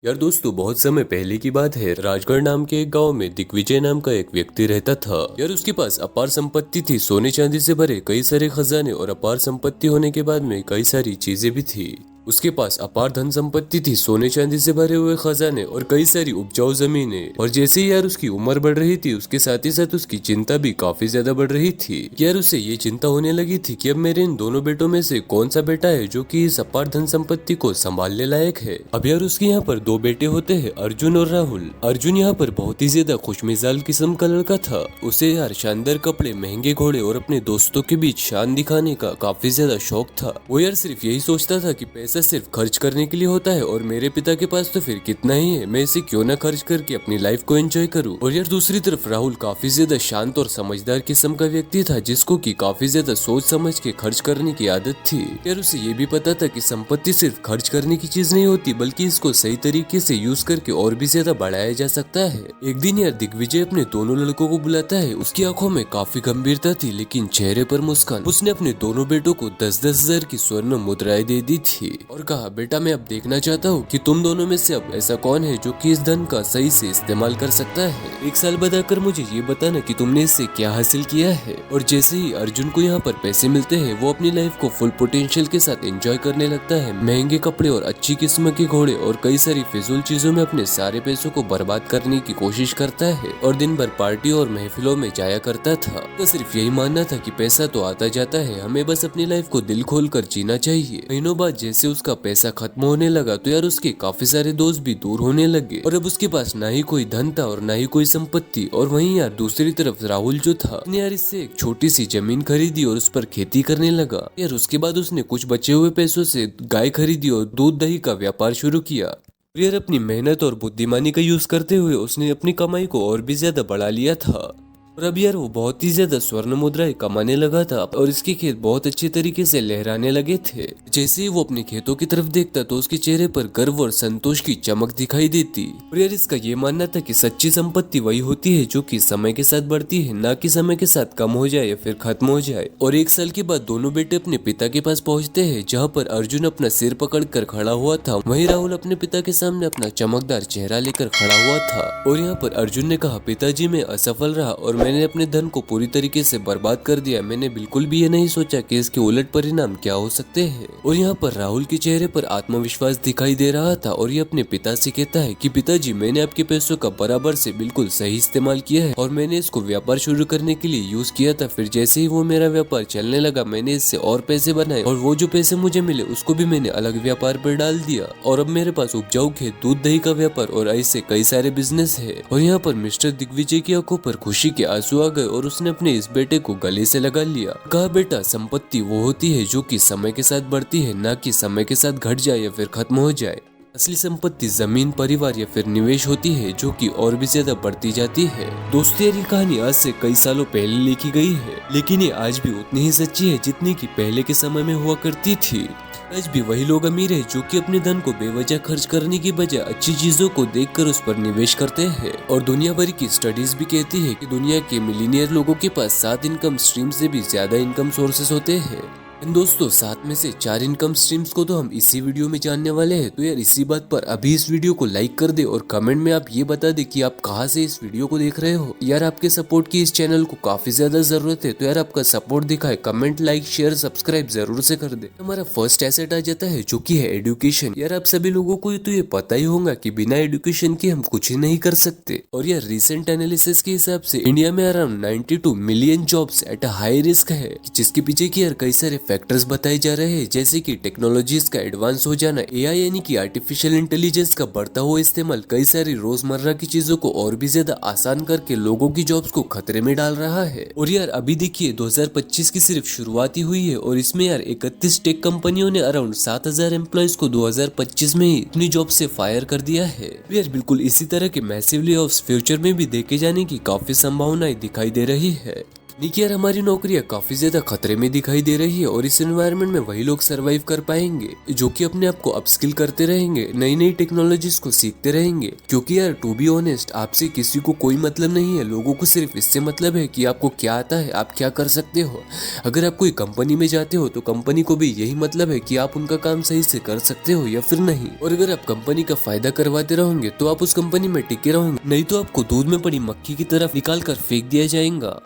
यार दोस्तों, बहुत समय पहले की बात है। राजगढ़ नाम के एक गांव में दिग्विजय नाम का एक व्यक्ति रहता था। यार उसके पास अपार संपत्ति थी, सोने चांदी से भरे कई सारे खजाने, और अपार संपत्ति होने के बाद में कई सारी चीजें भी थी। उसके पास अपार धन संपत्ति थी, सोने चांदी से भरे हुए खजाने और कई सारी उपजाऊ जमीनें। और जैसे ही यार उसकी उम्र बढ़ रही थी, उसके साथ ही साथ उसकी चिंता भी काफी ज्यादा बढ़ रही थी। यार उसे ये चिंता होने लगी थी कि अब मेरे इन दोनों बेटों में से कौन सा बेटा है जो कि इस अपार धन संपत्ति को संभालने लायक है। अब यार उसके यहाँ पर दो बेटे होते हैं, अर्जुन और राहुल। अर्जुन यहाँ पर बहुत ही ज्यादा खुशमिजाज किस्म का लड़का था। उसे यार शानदार कपड़े, महंगे घोड़े और अपने दोस्तों के बीच शान दिखाने का काफी ज्यादा शौक था। वो यार सिर्फ यही सोचता था कि पैसा सिर्फ खर्च करने के लिए होता है, और मेरे पिता के पास तो फिर कितना ही है, मैं इसे क्यों ना खर्च करके अपनी लाइफ को एंजॉय करूं। और यार दूसरी तरफ राहुल काफी ज्यादा शांत और समझदार किस्म का व्यक्ति था, जिसको की काफी ज्यादा सोच समझ के खर्च करने की आदत थी। यार उसे ये भी पता था कि संपत्ति सिर्फ खर्च करने की चीज नहीं होती, बल्कि इसको सही तरीके से यूज करके और भी ज्यादा बढ़ाया जा सकता है। एक दिन यार दिग्विजय अपने दोनों लड़कों को बुलाता है। उसकी आंखों में काफी गंभीरता थी, लेकिन चेहरे पर मुस्कान। उसने अपने दोनों बेटों को 10-10 हजार की स्वर्ण मुद्राएं दे दी थी और कहा, बेटा मैं अब देखना चाहता हूँ कि तुम दोनों में से अब ऐसा कौन है जो कि इस धन का सही से इस्तेमाल कर सकता है। एक साल बाद आकर मुझे ये बताना कि तुमने इससे क्या हासिल किया है। और जैसे ही अर्जुन को यहाँ पर पैसे मिलते हैं, वो अपनी लाइफ को फुल पोटेंशियल के साथ एंजॉय करने लगता है। महंगे कपड़े और अच्छी किस्म के घोड़े और कई सारी फिजूल चीजों में अपने सारे पैसों को बर्बाद करने की कोशिश करता है, और दिन भर पार्टी और महफिलों में जाया करता था। तो सिर्फ यही मानना था कि पैसा तो आता जाता है, हमें बस अपनी लाइफ को दिल खोल कर जीना चाहिए। महीनों बाद जैसे उसका पैसा खत्म होने लगा, तो यार उसके काफी सारे दोस्त भी दूर होने लगे, और अब उसके पास ना ही कोई धन था और ना ही कोई संपत्ति। और वहीं यार दूसरी तरफ राहुल जो था, यार इससे एक छोटी सी जमीन खरीदी और उस पर खेती करने लगा। यार उसके बाद उसने कुछ बचे हुए पैसों से गाय खरीदी और दूध दही का व्यापार शुरू किया। यार अपनी मेहनत और बुद्धिमानी का यूज करते हुए उसने अपनी कमाई को और भी ज्यादा बढ़ा लिया था। और अब यार वो बहुत ही ज्यादा स्वर्ण मुद्राएं कमाने लगा था, और इसके खेत बहुत अच्छे तरीके से लहराने लगे थे। जैसे ही वो अपने खेतों की तरफ देखता, तो उसके चेहरे पर गर्व और संतोष की चमक दिखाई देती। और यार इसका ये मानना था कि सच्ची संपत्ति वही होती है जो कि समय के साथ बढ़ती है, ना कि समय के साथ कम हो जाए या फिर खत्म हो जाए। और एक साल के बाद दोनों बेटे अपने पिता के पास पहुंचते हैं, जहाँ पर अर्जुन अपना सिर पकड़ कर खड़ा हुआ था। वहीं राहुल अपने पिता के सामने अपना चमकदार चेहरा लेकर खड़ा हुआ था। और यहाँ पर अर्जुन ने कहा, पिताजी मैं असफल रहा और मैंने अपने धन को पूरी तरीके से बर्बाद कर दिया। मैंने बिल्कुल भी ये नहीं सोचा कि इसके उलट परिणाम क्या हो सकते हैं। और यहाँ पर राहुल के चेहरे पर आत्मविश्वास दिखाई दे रहा था, और ये अपने पिता से कहता है कि पिताजी मैंने आपके पैसों का बराबर से बिल्कुल सही इस्तेमाल किया है, और मैंने इसको व्यापार शुरू करने के लिए यूज किया था। फिर जैसे ही वो मेरा व्यापार चलने लगा, मैंने इससे और पैसे बनाए, और वो जो पैसे मुझे मिले उसको भी मैंने अलग व्यापार पर डाल दिया। और अब मेरे पास उपजाऊ खेत, दूध दही का व्यापार और ऐसे कई सारे बिजनेस है। और यहाँ पर मिस्टर दिग्विजय की आंखों पर खुशी के आंसू आ गए, और उसने अपने इस बेटे को गले से लगा लिया। कहा, बेटा संपत्ति वो होती है जो कि समय के साथ बढ़ती है, ना कि समय के साथ घट जाए या फिर खत्म हो जाए। असली संपत्ति जमीन, परिवार या फिर निवेश होती है, जो कि और भी ज्यादा बढ़ती जाती है। दोस्तों यार ये कहानी आज से कई सालों पहले लिखी गई है, लेकिन ये आज भी उतनी ही सच्ची है जितनी कि पहले के समय में हुआ करती थी। आज भी वही लोग अमीर है जो कि अपने धन को बेवजह खर्च करने की बजाय अच्छी चीजों को देखकर उस पर निवेश करते हैं। और दुनिया भर की स्टडीज भी कहती है कि दुनिया के मिलीनियर लोगों के पास 7 इनकम स्ट्रीम से भी ज्यादा इनकम सोर्सेस होते हैं। दोस्तों 7 में से 4 इनकम स्ट्रीम्स को तो हम इसी वीडियो में जानने वाले हैं। तो यार इसी बात पर अभी इस वीडियो को लाइक कर दे, और कमेंट में आप ये बता दे कि आप कहां से इस वीडियो को देख रहे हो। यार आपके सपोर्ट की इस चैनल को काफी ज्यादा जरूरत है, तो यार आपका सपोर्ट दिखाए, कमेंट, लाइक, शेयर, सब्सक्राइब जरूर से कर दे। हमारा फर्स्ट एसेट आ जाता है, जो की है एजुकेशन। यार आप सभी लोगों को तो ये पता ही होगा कि बिना एजुकेशन के हम कुछ ही नहीं कर सकते। और यार रिसेंट एनालिसिस के हिसाब से इंडिया में around 92 million jobs at a high risk है, जिसके पीछे की यार कई सारे फैक्टर्स बताए जा रहे हैं, जैसे कि टेक्नोलॉजीज का एडवांस हो जाना, एआई यानी कि आर्टिफिशियल इंटेलिजेंस का बढ़ता हुआ इस्तेमाल कई सारी रोजमर्रा की चीजों को और भी ज्यादा आसान करके लोगों की जॉब्स को खतरे में डाल रहा है। और यार अभी देखिए 2025 की सिर्फ शुरुआत ही हुई है, और इसमें यार 31 टेक कंपनियों ने अराउंड 7000 एम्प्लॉयज को 2025 में ही अपनी जॉब से फायर कर दिया है। यार बिल्कुल इसी तरह के मैसिव ले ऑफ्स फ्यूचर में भी देखे जाने की काफी संभावनाएं दिखाई दे रही है। देखिए यार, हमारी नौकरियां काफी ज्यादा खतरे में दिखाई दे रही है और इस एनवायरनमेंट में वही लोग सरवाइव कर पाएंगे जो कि अपने आप को अपस्किल करते रहेंगे, नई नई टेक्नोलॉजीज को सीखते रहेंगे। क्योंकि यार टू बी ऑनेस्ट, आपसे किसी को कोई मतलब नहीं है, लोगों को सिर्फ इससे मतलब है कि आपको क्या आता है, आप क्या कर सकते हो। अगर आप कोई कंपनी में जाते हो तो कंपनी को भी यही मतलब है कि आप उनका काम सही से कर सकते हो या फिर नहीं। और अगर आप कंपनी का फायदा करवाते रहोगे तो आप उस कंपनी में टिके रहोगे, नहीं तो आपको दूध में पड़ी मक्खी की तरफ निकाल कर फेंक दिया जाएगा।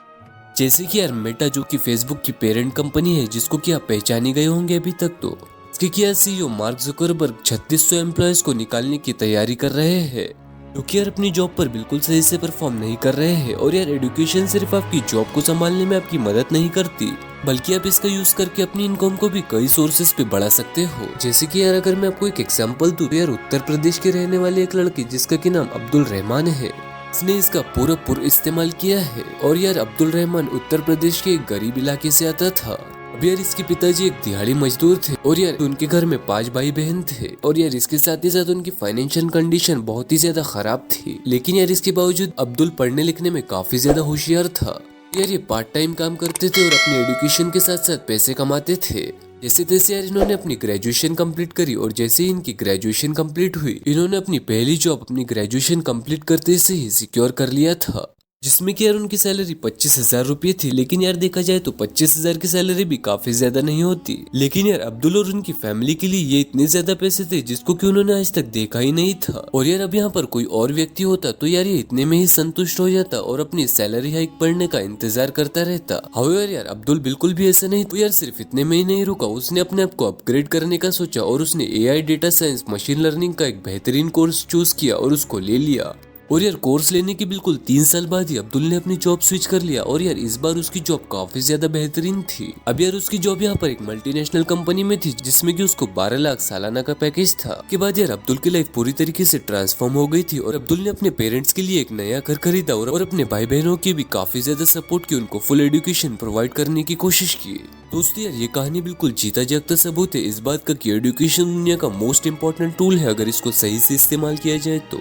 जैसे कि यार मेटा, जो कि फेसबुक की पेरेंट कंपनी है, जिसको कि आप पहचाने गए होंगे अभी तक, तो इसके क्या सीईओ मार्क जुकरबर्ग 3600 एम्प्लॉयज को निकालने की तैयारी कर रहे हैं, क्योंकि यार अपनी जॉब पर बिल्कुल सही से परफॉर्म नहीं कर रहे हैं। और यार एजुकेशन सिर्फ आपकी जॉब को संभालने में आपकी मदद नहीं करती, बल्कि आप इसका यूज करके अपनी इनकम को भी कई सोर्सेज पे बढ़ा सकते हो। जैसे कि यार अगर मैं आपको एक एग्जांपल दूं, यार उत्तर प्रदेश के रहने वाले एक लड़के जिसका की नाम अब्दुल रहमान है, इसने इसका पूरा इस्तेमाल किया है। और यार अब्दुल रहमान उत्तर प्रदेश के एक गरीब इलाके से आता था। अब यार इसके पिताजी एक दिहाड़ी मजदूर थे और यार उनके घर में 5 भाई बहन थे। और यार इसके साथ ही साथ उनकी फाइनेंशियल कंडीशन बहुत ही ज्यादा खराब थी। लेकिन यार इसके बावजूद अब्दुल पढ़ने लिखने में काफी ज्यादा होशियार था। यार ये पार्ट टाइम काम करते थे और अपने एजुकेशन के साथ साथ पैसे कमाते थे। जैसे तैसे यार इन्होंने अपनी ग्रेजुएशन कंप्लीट करी और जैसे ही इनकी ग्रेजुएशन कंप्लीट हुई, इन्होंने अपनी पहली जॉब अपनी ग्रेजुएशन कंप्लीट करते से ही सिक्योर कर लिया था, जिसमें कि यार उनकी सैलरी 25,000 रुपये थी। लेकिन यार देखा जाए तो 25,000 की सैलरी भी काफी ज्यादा नहीं होती। लेकिन यार अब्दुल और उनकी फैमिली के लिए ये इतने ज्यादा पैसे थे जिसको कि उन्होंने आज तक देखा ही नहीं था। और यार अब यहाँ पर कोई और व्यक्ति होता तो यार ये इतने में ही संतुष्ट हो जाता और अपनी सैलरी हाइक बढ़ने का इंतजार करता रहता। हाउएवर यार अब्दुल बिल्कुल भी ऐसा नहीं, तो यार सिर्फ इतने में ही नहीं रुका, उसने अपने आप को अपग्रेड करने का सोचा और उसने AI, data science, machine learning का एक बेहतरीन कोर्स चूज किया और उसको ले लिया। और यार कोर्स लेने के बिल्कुल 3 साल बाद ही अब्दुल ने अपनी जॉब स्विच कर लिया और यार इस बार उसकी जॉब काफी ज्यादा बेहतरीन थी। अब यार उसकी जॉब यहाँ पर एक मल्टीनेशनल कंपनी में थी, जिसमें कि उसको 12 लाख सालाना का पैकेज था। के बाद यार अब्दुल की लाइफ पूरी तरीके से ट्रांसफॉर्म हो गई थी और अब्दुल ने अपने पेरेंट्स के लिए एक नया घर खरीदा और अपने भाई बहनों की भी काफी ज्यादा सपोर्ट की, उनको फुल एजुकेशन प्रोवाइड करने की कोशिश की। दोस्तों यार ये कहानी बिल्कुल जीता जागता सबूत है इस बात का कि एजुकेशन दुनिया का मोस्ट इम्पोर्टेंट टूल है अगर इसको सही से इस्तेमाल किया जाए तो।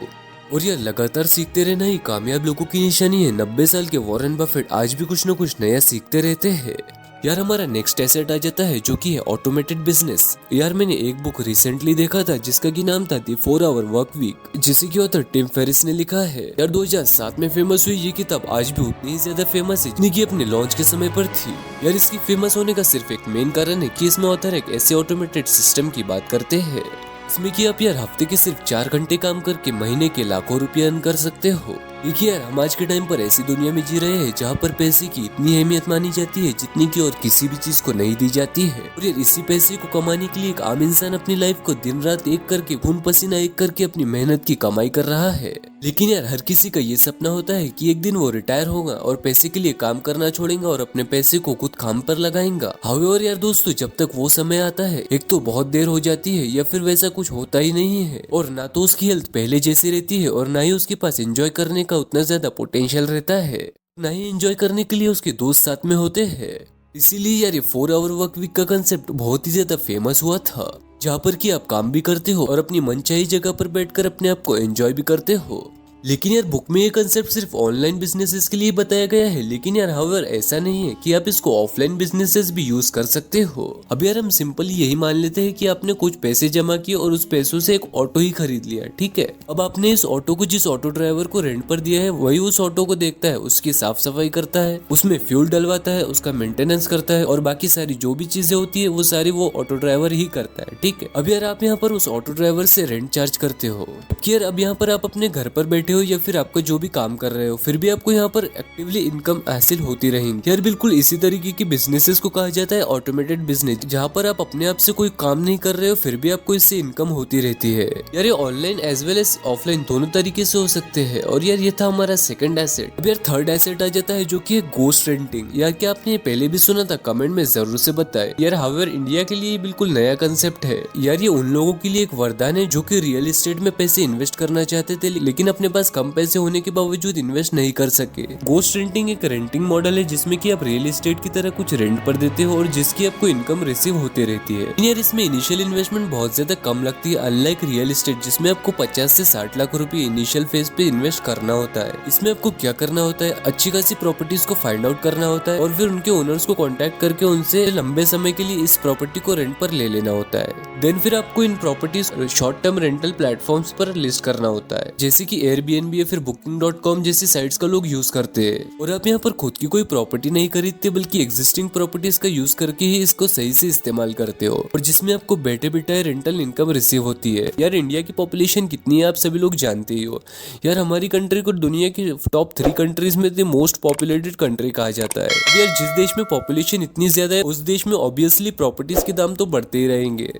और यार लगातार सीखते रहना ही कामयाब लोगों की निशानी है। 90 साल के वॉरेन बफेट आज भी कुछ न कुछ नया सीखते रहते हैं। यार हमारा नेक्स्ट एसेट आ जाता है जो कि है ऑटोमेटेड बिजनेस। यार मैंने एक बुक रिसेंटली देखा था जिसका की नाम था द 4 आवर वर्क वीक, जिसे की ऑथर टिम फेरिस ने लिखा है। यार 2007 में फेमस हुई ये किताब आज भी उतनी ही ज्यादा फेमस है जितनी की अपने लॉन्च के समय पर थी। यार इसकी फेमस होने का सिर्फ एक मेन कारण है कि इसमें ऑथर एक ऐसे ऑटोमेटेड सिस्टम की बात करते हैं इसमें कि आप यार हफ्ते के सिर्फ 4 घंटे काम करके महीने के लाखों रुपए अर्न कर सकते हो। देखिए यार हम आज के टाइम पर ऐसी दुनिया में जी रहे हैं जहाँ पर पैसे की इतनी अहमियत मानी जाती है जितनी की और किसी भी चीज को नहीं दी जाती है। और यार इसी पैसे को कमाने के लिए एक आम इंसान अपनी लाइफ को दिन रात एक करके, खून पसीना एक करके अपनी मेहनत की कमाई कर रहा है। लेकिन यार हर किसी का ये सपना होता है कि एक दिन वो रिटायर होगा और पैसे के लिए काम करना छोड़ेगा और अपने पैसे को खुद काम पर लगाएगा। हाउएवर यार दोस्तों, जब तक वो समय आता है एक तो बहुत देर हो जाती है या फिर वैसा कुछ होता ही नहीं है और ना तो उसकी हेल्थ पहले जैसी रहती है और ना ही उसके पास एंजॉय करने का उतना ज्यादा पोटेंशियल रहता है, ना ही एंजॉय करने के लिए उसके दोस्त साथ में होते हैं। इसीलिए यार ये 4 आवर वर्क वीक का कंसेप्ट बहुत ही ज्यादा फेमस हुआ था, जहाँ पर कि आप काम भी करते हो और अपनी मनचाही जगह पर बैठकर अपने आप को एंजॉय भी करते हो। लेकिन यार बुक में ये कंसेप्ट सिर्फ ऑनलाइन बिजनेसेस के लिए बताया गया है। लेकिन यार हाउएवर ऐसा नहीं है कि आप इसको ऑफलाइन बिजनेसेस भी यूज कर सकते हो। अब यार हम सिंपली यही मान लेते हैं कि आपने कुछ पैसे जमा किए और उस पैसों से एक ऑटो ही खरीद लिया, ठीक है। अब आपने इस ऑटो को जिस ऑटो ड्राइवर को रेंट पर दिया है वही उस ऑटो को देखता है, उसकी साफ सफाई करता है, उसमें फ्यूल डलवाता है, उसका मेंटेनेंस करता है और बाकी सारी जो भी चीजें होती है वो सारी वो ऑटो ड्राइवर ही करता है, ठीक है। अब यार आप यहाँ पर उस ऑटो ड्राइवर से रेंट चार्ज करते हो कि यार अब यहाँ पर आप अपने घर पर बैठे हो या फिर आपका जो भी काम कर रहे हो, फिर भी आपको यहाँ पर एक्टिवली इनकम हासिल होती रहेंगी। यार बिल्कुल इसी तरीके की बिजनेसेस को कहा जाता है ऑटोमेटेड बिजनेस, जहाँ पर आप अपने आप से कोई काम नहीं कर रहे हो फिर भी आपको इससे इनकम होती रहती है। यार ये online as well as offline दोनों तरीके से हो सकते हैं। और यार ये था हमारा सेकंड एसेट। अब यार थर्ड एसेट आ जाता है जो कि है गोस्ट रेंटिंग। यार क्या आपने पहले भी सुना था? कमेंट में जरूर से बताएं। यार हाउएवर इंडिया के लिए बिल्कुल नया कंसेप्ट है। यार ये उन लोगों के लिए एक वरदान है जो कि रियल एस्टेट में पैसे इन्वेस्ट करना चाहते थे लेकिन अपने पास कम पैसे होने के बावजूद इन्वेस्ट नहीं कर सके। गोस्ट रेंटिंग एक रेंटिंग मॉडल है जिसमें कि आप रियल एस्टेट की तरह कुछ रेंट पर देते हो और जिसकी आपको इनकम रिसीव होती रहती है। यार इसमें इनिशियल इन्वेस्टमेंट बहुत ज्यादा कम लगती है, अनलाइक रियल एस्टेट जिसमें आपको 50 से 60 लाख रुपए इनिशियल फेज पे इन्वेस्ट करना होता है। इसमें आपको क्या करना होता है, अच्छी खासी प्रॉपर्टीज को फाइंड आउट करना होता है और फिर उनके ओनर्स को कॉन्टेक्ट करके उनसे लंबे समय के लिए इस प्रॉपर्टी को रेंट पर ले लेना होता है। देन फिर आपको इन properties short term rental platforms पर लिस्ट करना होता है, जैसे कि एयरबीएनबी या फिर booking.com जैसी साइट्स का लोग यूज करते हैं। और आप यहाँ पर खुद की कोई प्रॉपर्टी नहीं खरीदते बल्कि एग्जिस्टिंग प्रॉपर्टीज का यूज करके ही इसको सही से इस्तेमाल करते हो और जिसमें आपको बैठे बैठे रेंटल इनकम रिसीव होती है। यार इंडिया की पॉपुलेशन कितनी है आप सभी लोग जानते ही हो। यार हमारी कंट्री को दुनिया की टॉप 3 कंट्रीज में द मोस्ट पॉपुलेटेड कंट्री कहा जाता है। यार जिस देश में पॉपुलेशन इतनी ज्यादा है उस देश में ऑब्वियसली प्रॉपर्टीज के दाम तो बढ़ते ही रहेंगे,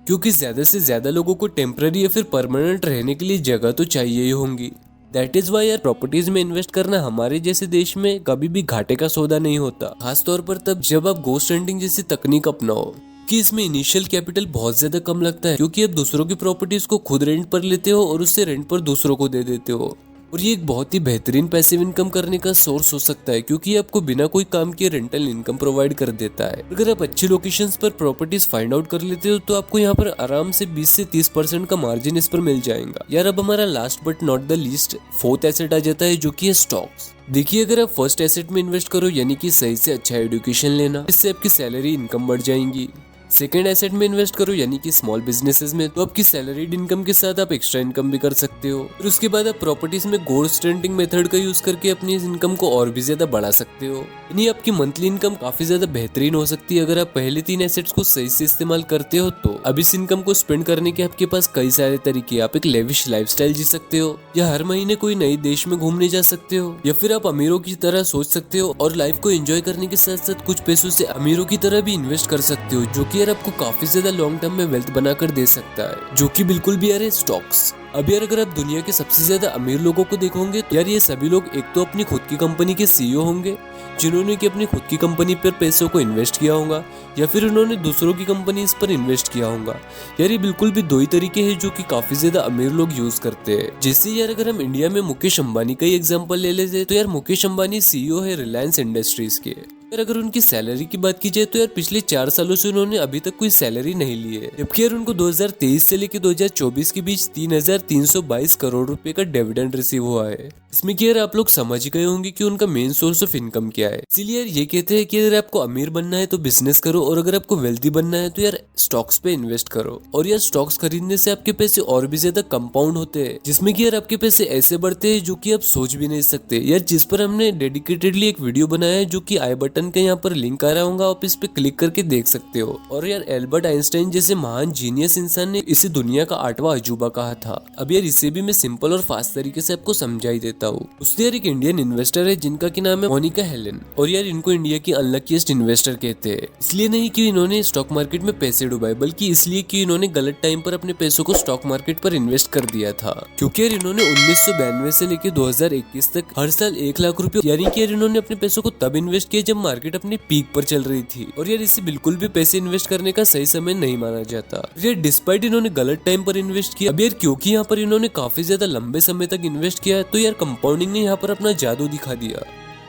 क्योंकि ज्यादा से ज्यादा लोगों को टेम्पररी या फिर परमानेंट रहने के लिए जगह तो चाहिए ही होंगी। दैट इज वाई यार प्रॉपर्टीज में इन्वेस्ट करना हमारे जैसे देश में कभी भी घाटे का सौदा नहीं होता, खास तौर पर तब जब आप गोस्ट रेंटिंग जैसी तकनीक अपनाओ कि इसमें इनिशियल कैपिटल बहुत ज्यादा कम लगता है, क्योंकि आप दूसरों की प्रॉपर्टीज को खुद रेंट पर लेते हो और उससे रेंट पर दूसरों को दे देते हो। और ये एक बहुत ही बेहतरीन पैसिव इनकम करने का सोर्स हो सकता है, क्योंकि ये आपको बिना कोई काम किए रेंटल इनकम प्रोवाइड कर देता है। अगर आप अच्छी लोकेशंस पर प्रॉपर्टीज फाइंड आउट कर लेते हो तो आपको यहाँ पर आराम से 20 से 30% का मार्जिन इस पर मिल जाएगा। यार अब हमारा last but not the least fourth asset आ जाता है, जो कि है स्टॉक्स। देखिए अगर आप फर्स्ट एसेट में इन्वेस्ट करो यानी कि सही से अच्छा एजुकेशन लेना, इससे आपकी सैलरी इनकम बढ़ जाएंगी। सेकेंड एसेट में इन्वेस्ट करो यानी कि स्मॉल बिजनेसेस में, तो आपकी सैलरीड इनकम के साथ आप एक्स्ट्रा इनकम भी कर सकते हो। फिर उसके बाद आप प्रॉपर्टीज में गोस्ट रेंटिंग मेथड का यूज करके अपनी इनकम को और भी ज्यादा बढ़ा सकते हो। यानी आपकी मंथली इनकम काफी ज्यादा बेहतरीन हो सकती है अगर आप पहले 3 एसेट्स को सही से इस्तेमाल करते हो तो। अब इस इनकम को स्पेंड करने के आपके पास कई सारे तरीके। आप एक लेविश लाइफस्टाइल जी सकते हो, या हर महीने कोई नई देश में घूमने जा सकते हो, या फिर आप अमीरों की तरह सोच सकते हो और लाइफ को एंजॉय करने के साथ साथ कुछ पैसों से अमीरों की तरह भी इन्वेस्ट कर सकते हो, जो कि यार आपको काफी ज्यादा लॉन्ग टर्म में वेल्थ बनाकर दे सकता है, जो कि बिल्कुल भी यार है स्टॉक्स। अब यार अगर आप दुनिया के सबसे ज्यादा अमीर लोगों को देखोगे तो यार ये सभी लोग एक तो अपनी खुद की कंपनी के सीईओ होंगे जिन्होंने कि अपनी खुद की कंपनी पर पैसों को इन्वेस्ट किया होगा, या फिर उन्होंने दूसरों की कंपनीज पर इन्वेस्ट किया होगा। यार ये बिल्कुल भी 2 ही तरीके हैं जो कि काफी ज्यादा अमीर लोग यूज करते हैं। जैसे यार अगर हम इंडिया में मुकेश अंबानी का ही एग्जांपल ले लेते तो यार मुकेश अंबानी सीईओ है रिलायंस इंडस्ट्रीज के। यार अगर उनकी सैलरी की बात की जाए तो यार पिछले 4 सालों से उन्होंने अभी तक कोई सैलरी नहीं ली है, जबकि यार उनको 2023 से लेकर 2024 के बीच 3,322 करोड़ रुपए का डिविडेंड रिसीव हुआ है। इसमें कि यार आप लोग समझ गए होंगे कि उनका मेन सोर्स ऑफ इनकम क्या है। इसीलिए यार ये कहते हैं कि अगर आपको अमीर बनना है तो बिजनेस करो, और अगर आपको वेल्दी बनना है तो यार स्टॉक्स पे इन्वेस्ट करो। और यार स्टॉक्स खरीदने से आपके पैसे और भी ज्यादा कंपाउंड होते हैं, जिसमें कि यार आपके पैसे ऐसे बढ़ते हैं जो कि आप सोच भी नहीं सकते। यार जिस पर हमने डेडिकेटेडली एक वीडियो बनाया है, जो कि आई बटन के यहाँ पर लिंक आ रहा होगा, आप इस पे क्लिक करके देख सकते हो। और यार एल्बर्ट आइंस्टाइन जैसे महान जीनियस इंसान ने इसे दुनिया का 8वां अजूबा कहा था। अब यार इसे भी मैं सिंपल और फास्ट तरीके से आपको समझाई देता हूँ। उससे यार एक इंडियन इन्वेस्टर है जिनका की नाम है मोनिका हेलन, और यार इनको इंडिया की अनलकीस्ट इन्वेस्टर कहते हैं। इसलिए नहीं कि इन्होंने स्टॉक मार्केट में पैसे डुबाए, बल्कि इसलिए कि इन्होंने गलत टाइम पर अपने पैसों को स्टॉक मार्केट पर इन्वेस्ट कर दिया था। क्योंकि यार इन्होंने 1992 से लेकर 2021 तक हर साल 1 लाख रुपए, यानी कि यार इन्होंने अपने पैसों को तब इन्वेस्ट किया जब मार्केट अपने पीक पर चल रही थी। और यार इसे बिल्कुल भी पैसे इन्वेस्ट करने का सही समय नहीं माना जाता। यार डिस्पाइट इन्होंने गलत टाइम पर इन्वेस्ट किया। अब यार क्योंकि यहाँ पर इन्होंने काफी ज्यादा लंबे समय तक इन्वेस्ट किया, तो यार कंपाउंडिंग ने यहाँ पर अपना जादू दिखा दिया।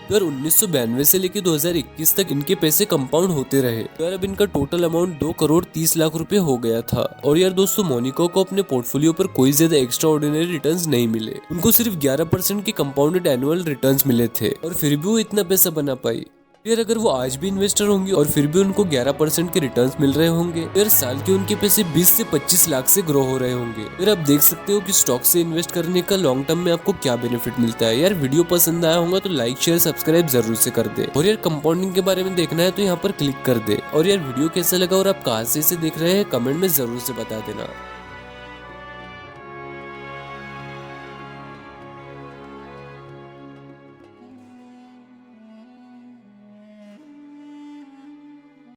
तो यार 1992 से लेकर 2021 तक इनके पैसे कंपाउंड होते रहे। तो यार अब इनका टोटल अमाउंट 2 करोड़ 30 लाख रुपए हो गया था। और यार दोस्तों मोनिका को अपने पोर्टफोलियो पर कोई ज्यादा एक्स्ट्रा ऑर्डिनरी रिटर्न्स नहीं मिले, उनको सिर्फ 11% के कंपाउंडेड एनुअल रिटर्न्स मिले थे, और फिर भी वो इतना पैसा बना पाई। यार अगर वो आज भी इन्वेस्टर होंगे और फिर भी उनको 11% के रिटर्न्स मिल रहे होंगे, तो यार साल के उनके पैसे 20 से 25 लाख से ग्रो हो रहे होंगे। यार आप देख सकते हो कि स्टॉक से इन्वेस्ट करने का लॉन्ग टर्म में आपको क्या बेनिफिट मिलता है। यार वीडियो पसंद आया होगा तो लाइक शेयर सब्सक्राइब जरूर से कर दे, और यार कंपाउंडिंग के बारे में देखना है तो यहाँ पर क्लिक कर दे। और यार वीडियो कैसा लगा और आप कहाँ से इसे देख रहे हैं कमेंट में जरूर से बता देना।